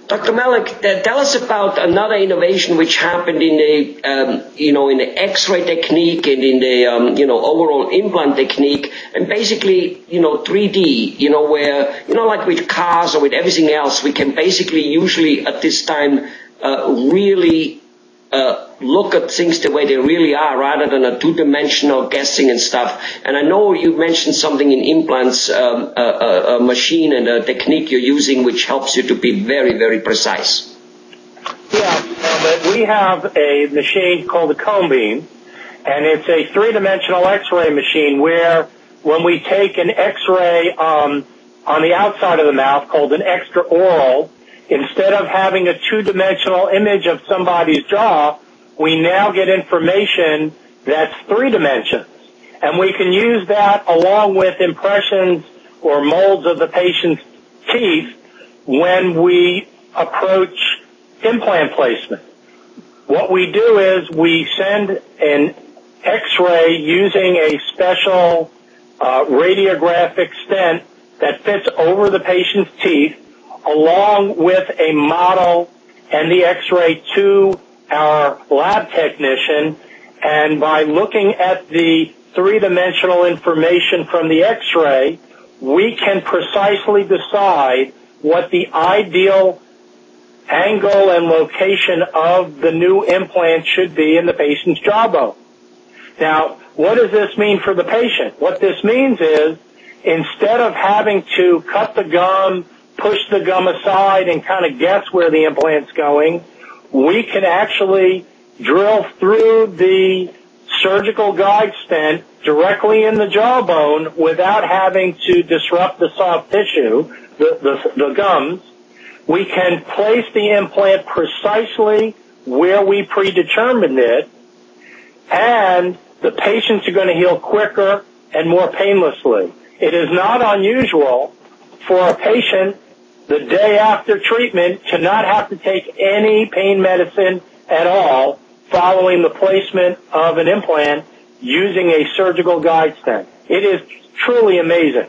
Dr. Melnick, tell us about another innovation which happened in the, in the X-ray technique and in the, overall implant technique, and basically, 3D, where, like with cars or with everything else, we can basically usually at this time really look at things the way they really are, rather than a two-dimensional guessing and stuff. And I know you mentioned something in implants, a machine and a technique you're using which helps you to be very, very precise. Yeah, we have a machine called a cone beam, and it's a three-dimensional X-ray machine where when we take an X-ray on the outside of the mouth called an extraoral, instead of having a two-dimensional image of somebody's jaw, we now get information that's three dimensions. And we can use that along with impressions or molds of the patient's teeth when we approach implant placement. What we do is we send an X-ray using a special radiographic stent that fits over the patient's teeth, along with a model and the X-ray to our lab technician. And by looking at the three-dimensional information from the X-ray, we can precisely decide what the ideal angle and location of the new implant should be in the patient's jawbone. Now, what does this mean for the patient? What this means is, instead of having to cut the gum, push the gum aside, and kind of guess where the implant's going, we can actually drill through the surgical guide stent directly in the jawbone without having to disrupt the soft tissue, the gums. We can place the implant precisely where we predetermined it, and the patients are going to heal quicker and more painlessly. It is not unusual for a patient the day after treatment to not have to take any pain medicine at all following the placement of an implant using a surgical guide stent. It is truly amazing.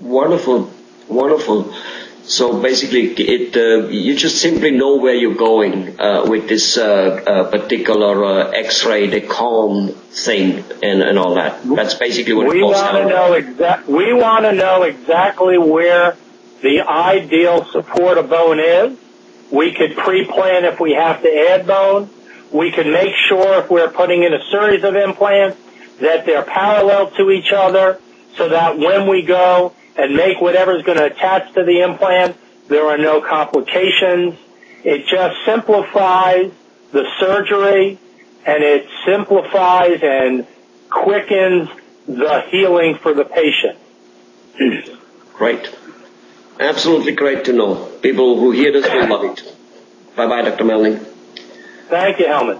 Wonderful, wonderful. So basically, you just simply know where you're going with this particular X-ray, the cone thing, and all that. That's basically what it boils down to. We want to know exactly where the ideal support of bone is. We could pre-plan if we have to add bone. We can make sure if we're putting in a series of implants that they're parallel to each other, so that when we go and make whatever's going to attach to the implant, there are no complications. It just simplifies the surgery, and it simplifies and quickens the healing for the patient. Great. Absolutely great to know. People who hear this will love it. Bye-bye, Dr. Melnick. Thank you, Helmut.